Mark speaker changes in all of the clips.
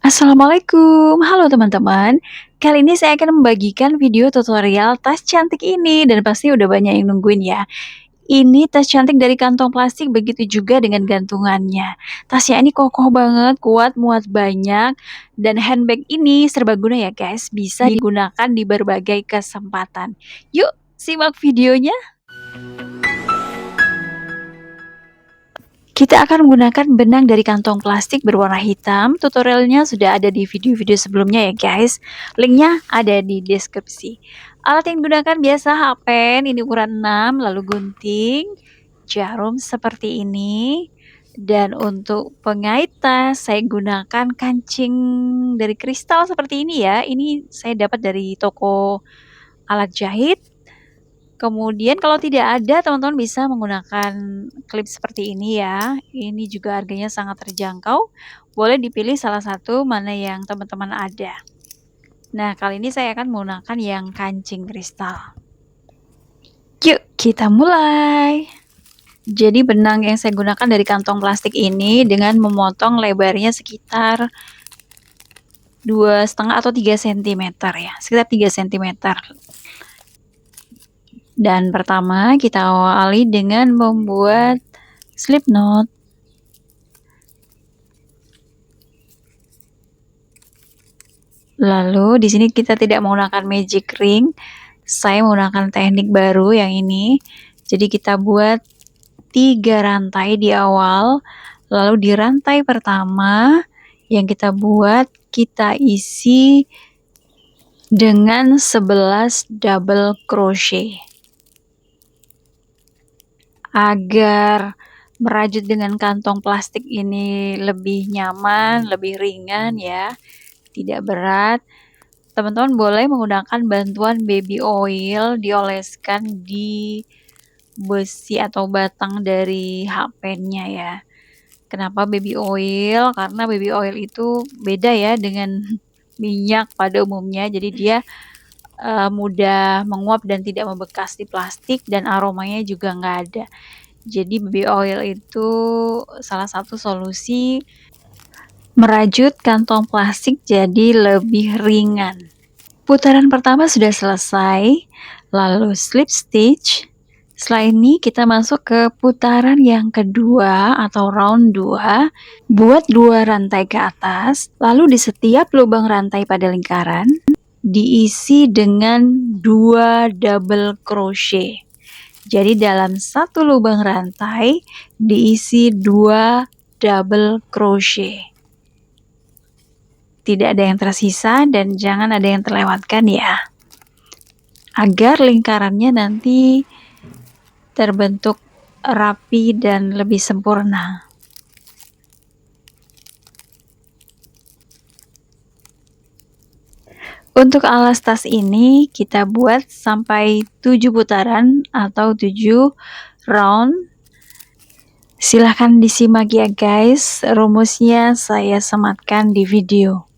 Speaker 1: Assalamualaikum, halo teman-teman. Kali ini saya akan membagikan video tutorial tas cantik ini dan pasti udah banyak yang nungguin ya. Ini tas cantik dari kantong plastik, begitu juga dengan gantungannya. Tasnya ini kokoh banget, kuat, muat banyak, dan handbag ini serbaguna ya guys, bisa digunakan di berbagai kesempatan. Yuk, simak videonya. Kita akan menggunakan benang dari kantong plastik berwarna hitam. Tutorialnya sudah ada di video-video sebelumnya ya guys. Linknya ada di deskripsi. Alat yang digunakan biasa hapen, ini ukuran 6, lalu gunting, jarum seperti ini. Dan untuk pengait tas, saya gunakan kancing dari kristal seperti ini ya. Ini saya dapat dari toko alat jahit. Kemudian kalau tidak ada, teman-teman bisa menggunakan klip seperti ini ya. Ini juga harganya sangat terjangkau. Boleh dipilih salah satu mana yang teman-teman ada. Nah, kali ini saya akan menggunakan yang kancing kristal. Yuk, kita mulai. Jadi benang yang saya gunakan dari kantong plastik ini dengan memotong lebarnya sekitar 2,5 atau 3 cm ya. Sekitar 3 cm. Dan pertama kita awali dengan membuat slip knot. Lalu di sini kita tidak menggunakan magic ring. Saya menggunakan teknik baru yang ini. Jadi kita buat 3 rantai di awal. Lalu di rantai pertama yang kita buat, kita isi dengan 11 double crochet. Agar merajut dengan kantong plastik ini lebih nyaman, lebih ringan ya, tidak berat. Teman-teman boleh menggunakan bantuan baby oil, dioleskan di besi atau batang dari hapennya ya. Kenapa baby oil? Karena baby oil itu beda ya dengan minyak pada umumnya, jadi dia mudah menguap dan tidak membekas di plastik, dan aromanya juga nggak ada. Jadi baby oil itu salah satu solusi merajut kantong plastik jadi lebih ringan. Putaran pertama sudah selesai, lalu slip stitch. Setelah ini kita masuk ke putaran yang kedua atau round 2. Buat 2 rantai ke atas, lalu di setiap lubang rantai pada lingkaran diisi dengan 2 double crochet. Jadi dalam satu lubang rantai diisi 2 double crochet. Tidak ada yang tersisa dan jangan ada yang terlewatkan ya. Agar lingkarannya nanti terbentuk rapi dan lebih sempurna. Untuk alas tas ini kita buat sampai 7 putaran atau 7 round. Silahkan disimak ya guys, rumusnya saya sematkan di video.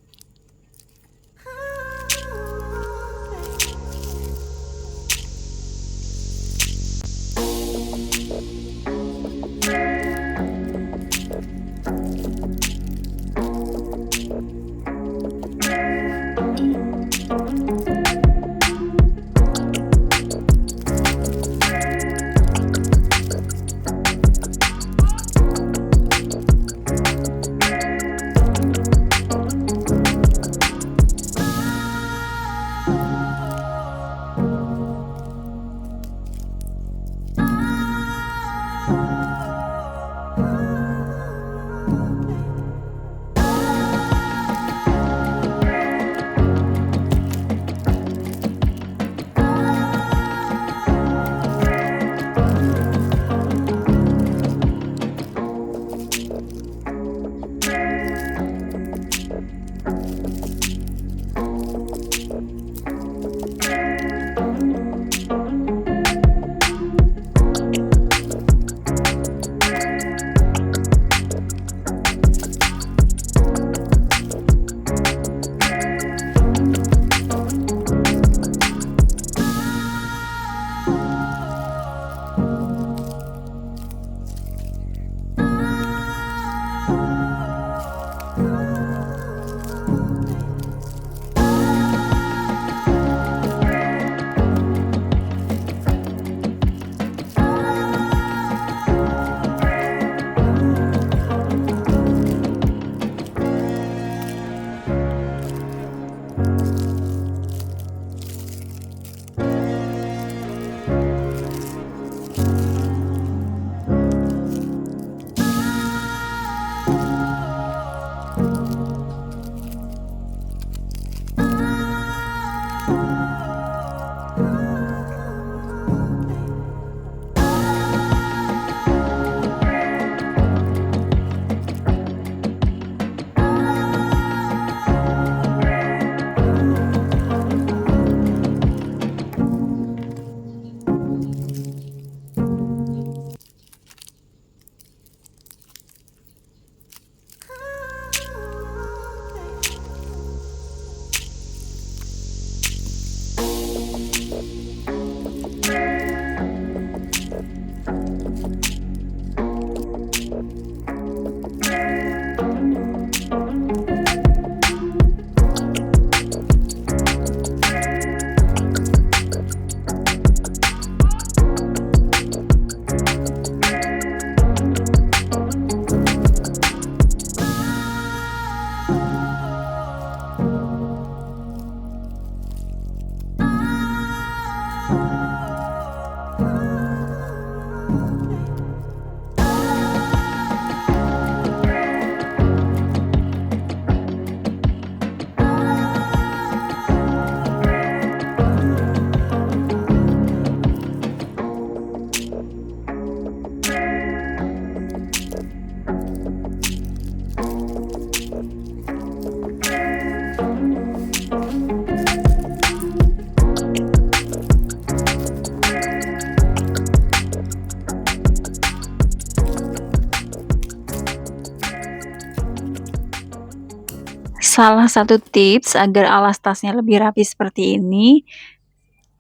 Speaker 1: Salah satu tips agar alas tasnya lebih rapi seperti ini,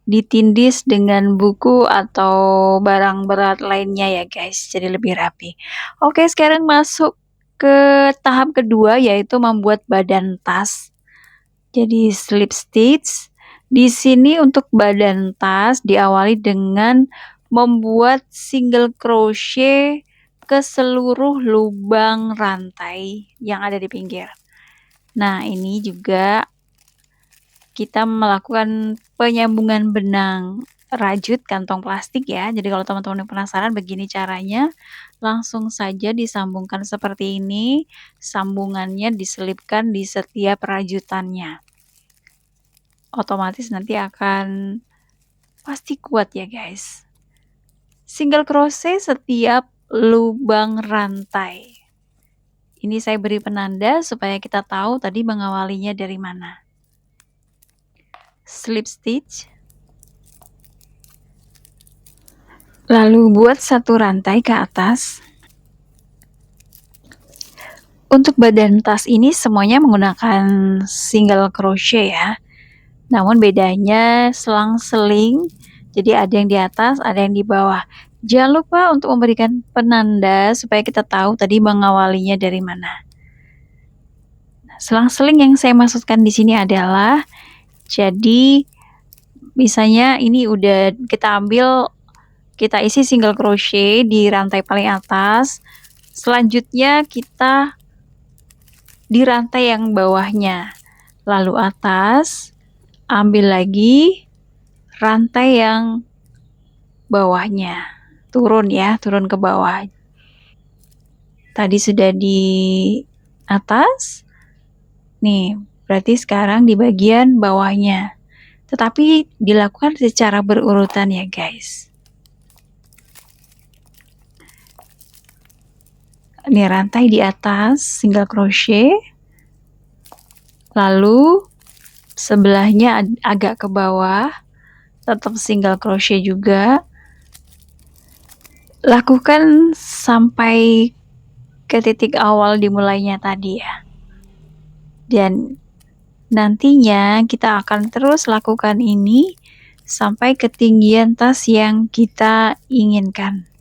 Speaker 1: ditindis dengan buku atau barang berat lainnya ya guys, jadi lebih rapi. Oke, sekarang masuk ke tahap kedua yaitu membuat badan tas. Jadi slip stitch. Di sini untuk badan tas diawali dengan membuat single crochet ke seluruh lubang rantai yang ada di pinggir. Nah, ini juga kita melakukan penyambungan benang rajut kantong plastik ya. Jadi kalau teman-teman penasaran begini caranya, langsung saja disambungkan seperti ini. Sambungannya diselipkan di setiap rajutannya. Otomatis nanti akan pasti kuat ya guys. Single crochet setiap lubang rantai. Ini saya beri penanda supaya kita tahu tadi mengawalinya dari mana. Slip stitch. Lalu buat satu rantai ke atas. Untuk badan tas ini semuanya menggunakan single crochet ya. Namun bedanya selang-seling. Jadi ada yang di atas, ada yang di bawah. Jangan lupa untuk memberikan penanda supaya kita tahu tadi mengawalinya dari mana. Selang-seling yang saya maksudkan di sini adalah jadi misalnya ini udah kita ambil, kita isi single crochet di rantai paling atas. Selanjutnya kita di rantai yang bawahnya. Lalu atas, ambil lagi rantai yang bawahnya. Turun ya, turun ke bawah. Tadi sudah di atas. Nih, berarti sekarang di bagian bawahnya. Tetapi dilakukan secara berurutan ya guys. Ini rantai di atas, single crochet. Lalu sebelahnya agak ke bawah, tetap single crochet juga. Lakukan sampai ke titik awal dimulainya tadi ya. Dan nantinya kita akan terus lakukan ini sampai ketinggian tas yang kita inginkan.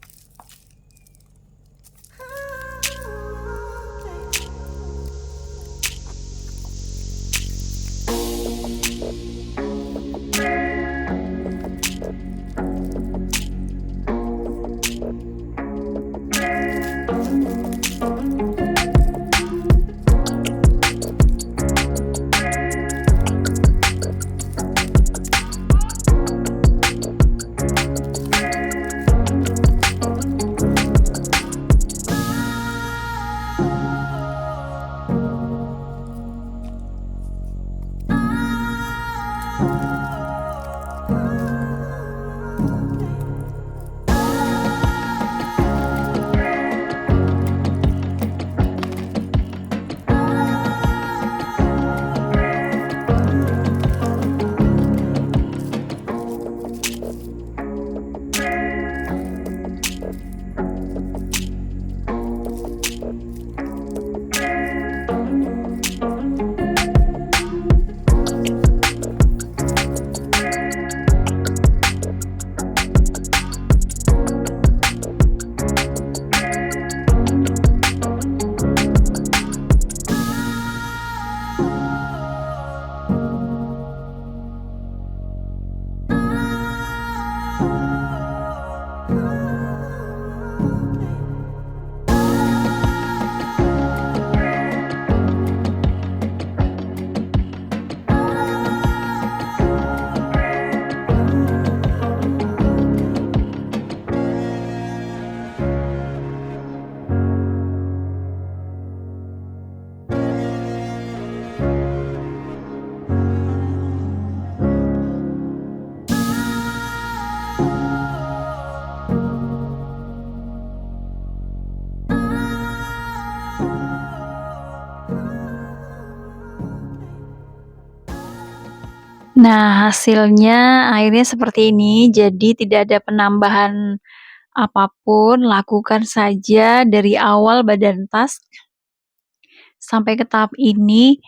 Speaker 1: Nah, hasilnya akhirnya seperti ini. Jadi tidak ada penambahan apapun, lakukan saja dari awal badan tas sampai ke tahap ini.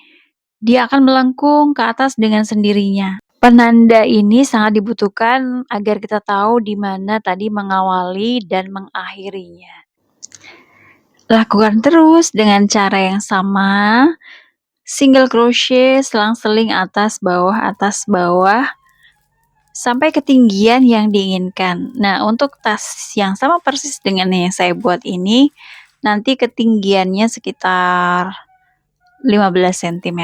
Speaker 1: dia akan melengkung ke atas dengan sendirinya. Penanda ini sangat dibutuhkan agar kita tahu di mana tadi mengawali dan mengakhirinya. Lakukan terus dengan cara yang sama, single crochet, selang-seling atas bawah, sampai ketinggian yang diinginkan. Nah, untuk tas yang sama persis dengan yang saya buat ini, nanti ketinggiannya sekitar 15 cm.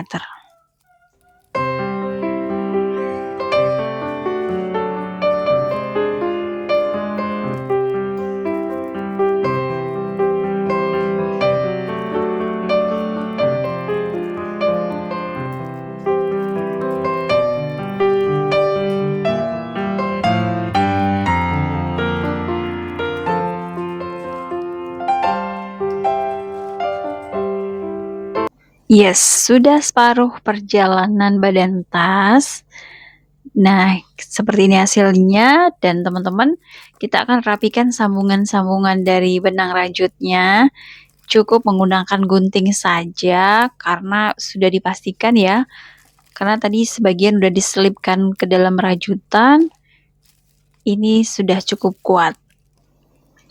Speaker 1: Yes, sudah separuh perjalanan badan tas. Nah, seperti ini hasilnya, dan teman-teman, kita akan rapikan sambungan-sambungan dari benang rajutnya. Cukup menggunakan gunting saja karena sudah dipastikan ya, karena tadi sebagian udah diselipkan ke dalam rajutan. Ini sudah cukup kuat.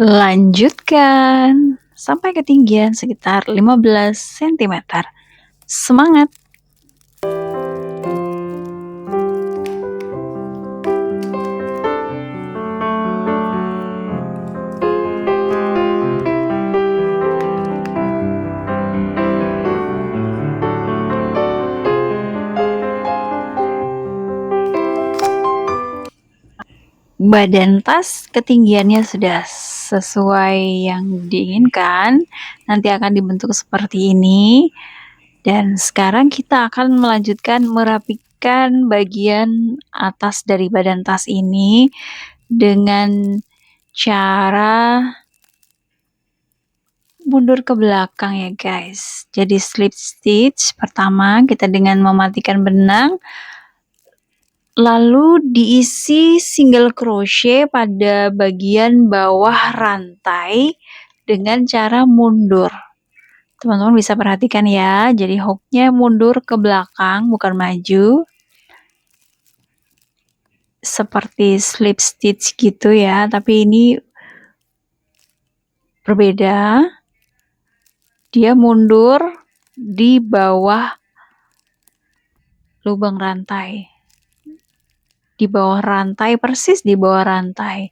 Speaker 1: Lanjutkan sampai ketinggian sekitar 15 cm. Semangat! Badan tas ketinggiannya sudah sesuai yang diinginkan, nanti akan dibentuk seperti ini. Dan sekarang kita akan melanjutkan merapikan bagian atas dari badan tas ini dengan cara mundur ke belakang ya guys. Jadi slip stitch pertama kita dengan mematikan benang, lalu diisi single crochet pada bagian bawah rantai dengan cara mundur. Teman-teman bisa perhatikan ya, jadi hooknya mundur ke belakang bukan maju, seperti slip stitch gitu ya, tapi ini berbeda. Dia mundur di bawah lubang rantai, di bawah rantai, persis di bawah rantai,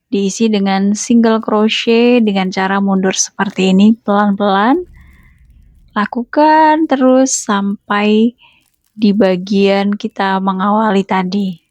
Speaker 1: diisi dengan single crochet dengan cara mundur seperti ini. Pelan-pelan lakukan terus sampai di bagian kita mengawali tadi.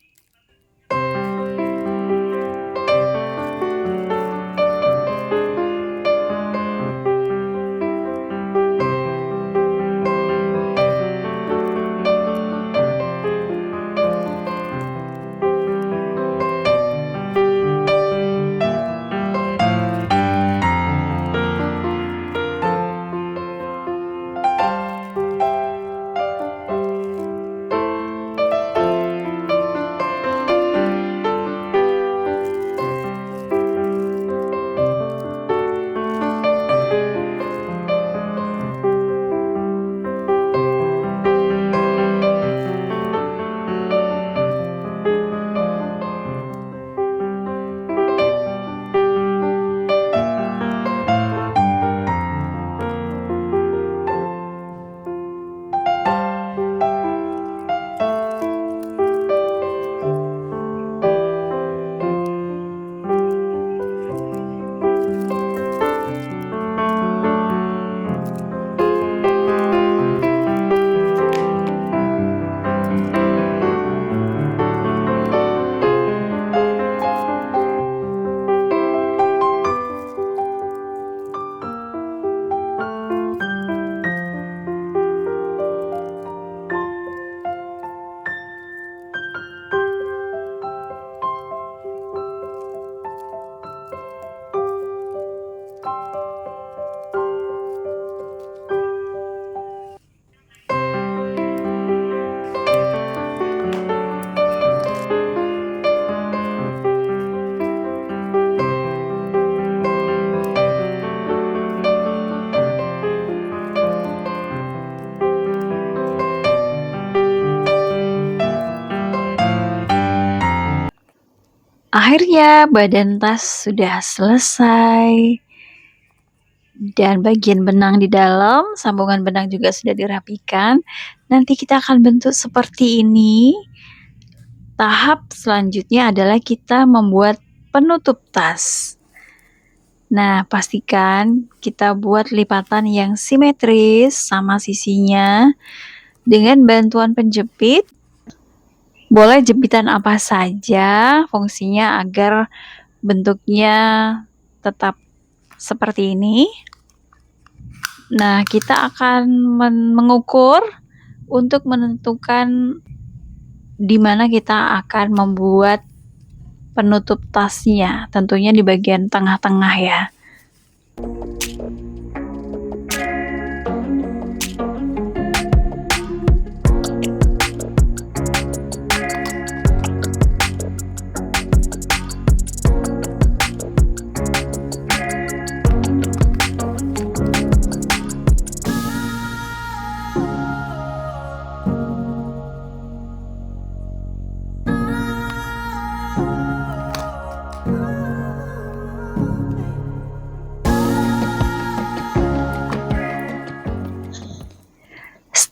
Speaker 1: Akhirnya badan tas sudah selesai. Dan bagian benang di dalam, sambungan benang juga sudah dirapikan. Nanti kita akan bentuk seperti ini. Tahap selanjutnya adalah kita membuat penutup tas. Nah, pastikan kita buat lipatan yang simetris sama sisinya dengan bantuan penjepit. Boleh jepitan apa saja, fungsinya agar bentuknya tetap seperti ini. Nah, kita akan mengukur untuk menentukan di mana kita akan membuat penutup tasnya, tentunya di bagian tengah-tengah ya.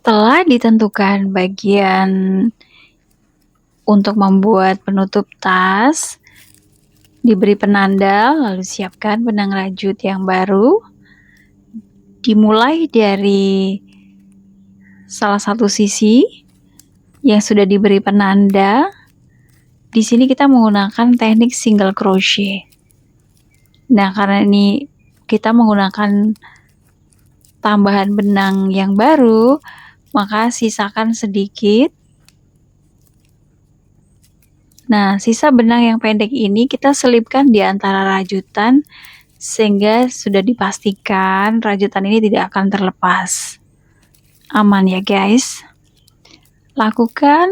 Speaker 1: Setelah ditentukan bagian untuk membuat penutup tas, diberi penanda, lalu siapkan benang rajut yang baru. Dimulai dari salah satu sisi yang sudah diberi penanda. Di sini kita menggunakan teknik single crochet. Nah, karena ini kita menggunakan tambahan benang yang baru, maka sisakan sedikit. Nah, sisa benang yang pendek ini kita selipkan di antara rajutan sehingga sudah dipastikan rajutan ini tidak akan terlepas. Aman ya guys. Lakukan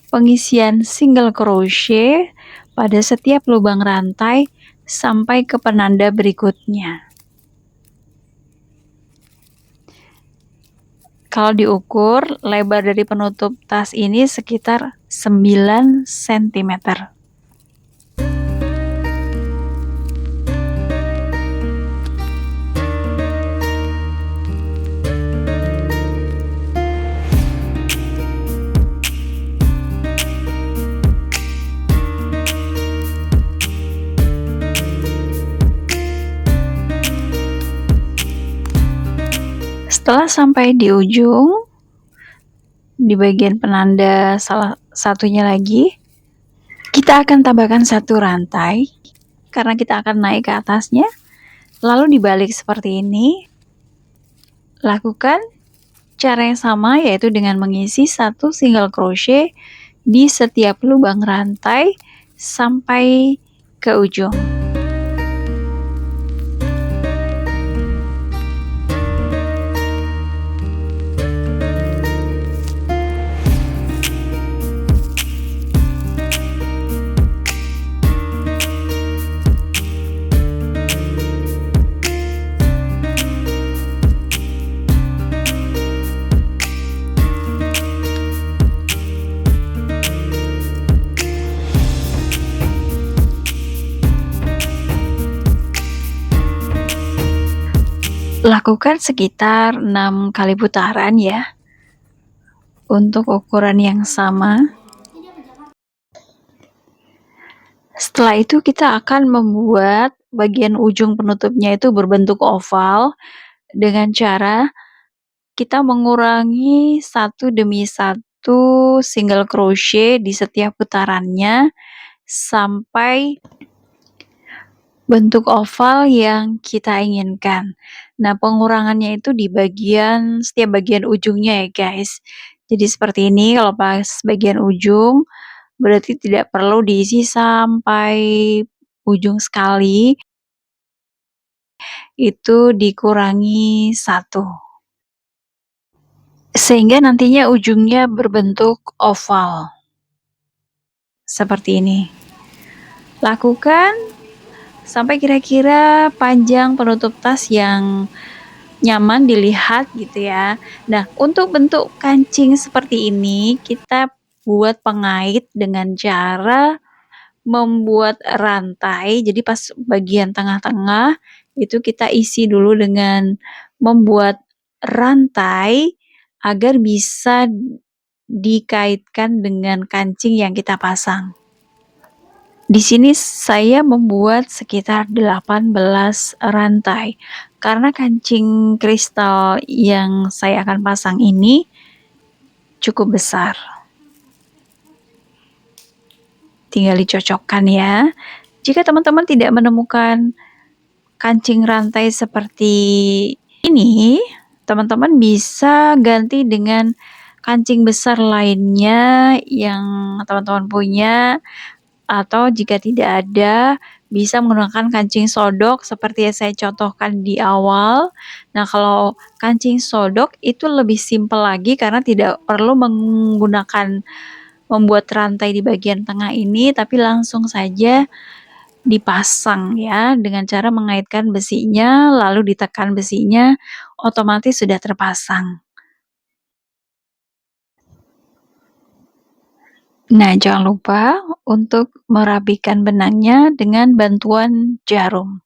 Speaker 1: pengisian single crochet pada setiap lubang rantai sampai ke penanda berikutnya. Kalau diukur, lebar dari penutup tas ini sekitar 9 cm. Setelah sampai di ujung, di bagian penanda salah satunya lagi, kita akan tambahkan satu rantai karena kita akan naik ke atasnya, lalu dibalik seperti ini. Lakukan cara yang sama, yaitu dengan mengisi satu single crochet di setiap lubang rantai sampai ke ujung. Lakukan sekitar 6 kali putaran ya, untuk ukuran yang sama. Setelah itu kita akan membuat bagian ujung penutupnya itu berbentuk oval dengan cara kita mengurangi satu demi satu single crochet di setiap putarannya sampai bentuk oval yang kita inginkan. Nah, pengurangannya itu di setiap bagian ujungnya ya guys. Jadi seperti ini, kalau pas bagian ujung berarti tidak perlu diisi sampai ujung sekali, itu dikurangi 1. Sehingga nantinya ujungnya berbentuk oval. Seperti ini. Lakukan sampai kira-kira panjang penutup tas yang nyaman dilihat gitu ya. Nah, untuk bentuk kancing seperti ini kita buat pengait dengan cara membuat rantai, jadi pas bagian tengah-tengah itu kita isi dulu dengan membuat rantai agar bisa dikaitkan dengan kancing yang kita pasang. Di sini saya membuat sekitar 18 rantai. Karena kancing kristal yang saya akan pasang ini cukup besar. Tinggal dicocokkan ya. Jika teman-teman tidak menemukan kancing rantai seperti ini, teman-teman bisa ganti dengan kancing besar lainnya yang teman-teman punya, atau jika tidak ada, bisa menggunakan kancing sodok seperti yang saya contohkan di awal. Nah, kalau kancing sodok itu lebih simpel lagi karena tidak perlu membuat rantai di bagian tengah ini, tapi langsung saja dipasang ya dengan cara mengaitkan besinya, lalu ditekan besinya, otomatis sudah terpasang. Nah, jangan lupa untuk merapikan benangnya dengan bantuan jarum.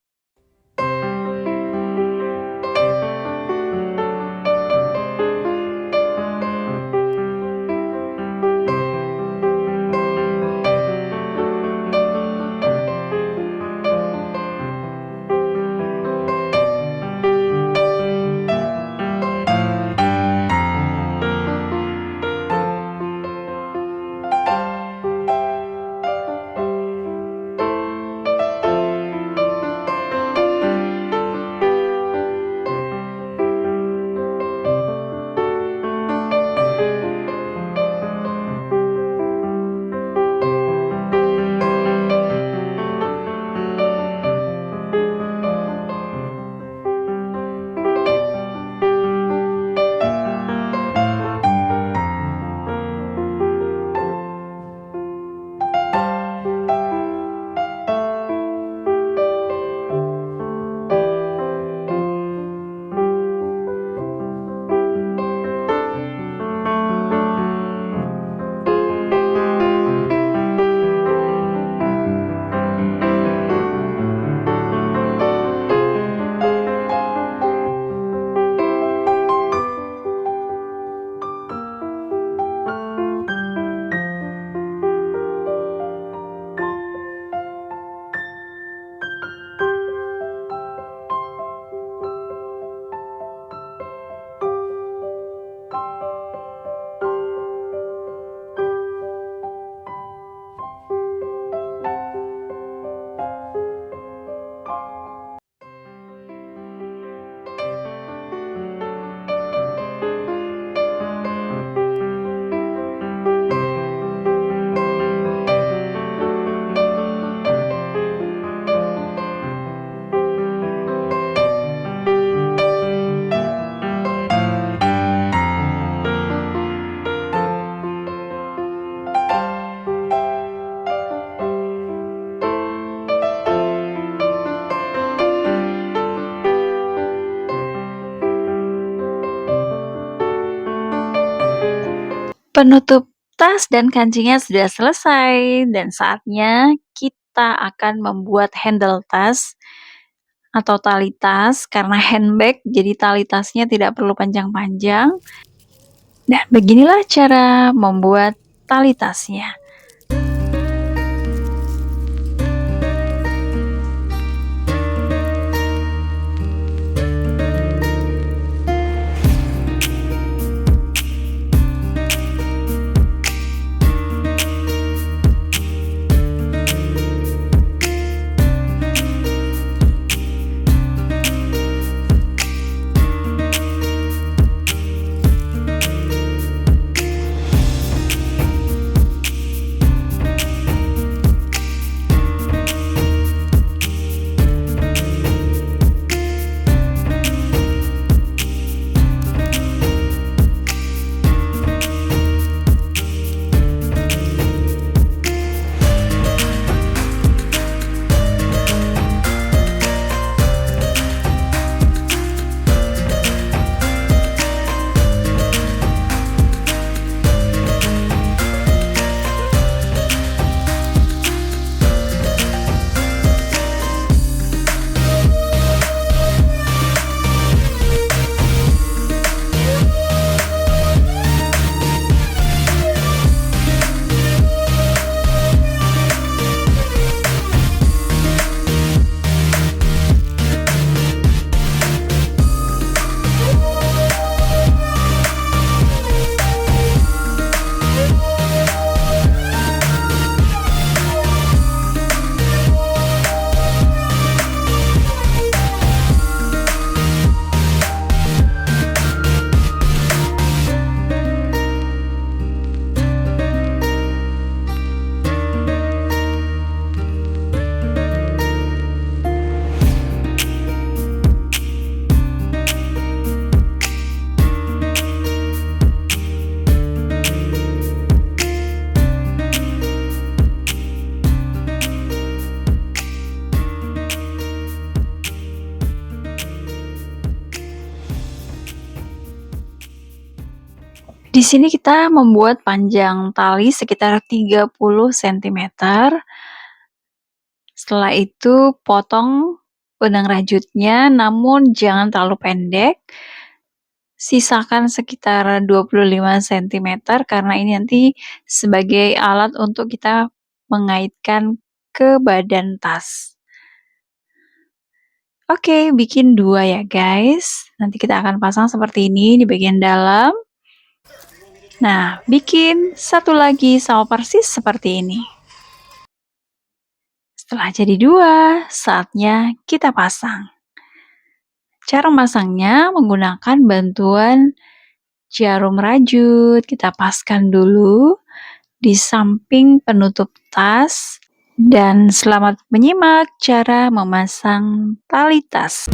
Speaker 1: Penutup tas dan kancingnya sudah selesai dan saatnya kita akan membuat handle tas atau tali tas. Karena handbag jadi tali tasnya tidak perlu panjang-panjang. Nah, beginilah cara membuat tali tasnya. Di sini kita membuat panjang tali sekitar 30 sentimeter. Setelah itu potong benang rajutnya, namun jangan terlalu pendek. Sisakan sekitar 25 sentimeter karena ini nanti sebagai alat untuk kita mengaitkan ke badan tas. Oke, bikin 2 ya guys. Nanti kita akan pasang seperti ini di bagian dalam. Nah, bikin satu lagi sama persis seperti ini. Setelah jadi 2, saatnya kita pasang. Cara memasangnya menggunakan bantuan jarum rajut. Kita paskan dulu di samping penutup tas. Dan selamat menyimak cara memasang tali tas.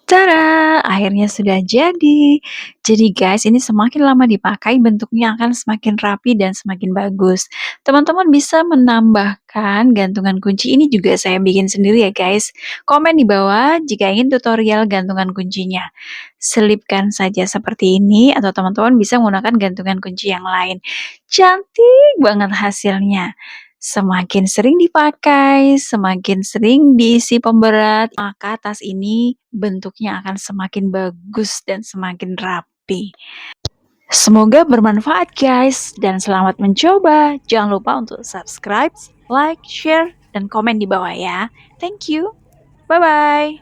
Speaker 1: Tada! Akhirnya sudah jadi. Jadi guys, ini semakin lama dipakai bentuknya akan semakin rapi dan semakin bagus. Teman-teman bisa menambahkan gantungan kunci ini juga saya bikin sendiri ya guys. Komen di bawah jika ingin tutorial gantungan kuncinya. Selipkan saja seperti ini atau teman-teman bisa menggunakan gantungan kunci yang lain. Cantik banget hasilnya. Semakin sering dipakai, semakin sering diisi pemberat, maka tas ini bentuknya akan semakin bagus dan semakin rapi. Semoga bermanfaat guys, dan selamat mencoba. Jangan lupa untuk subscribe, like, share, dan komen di bawah ya. Thank you. Bye-bye.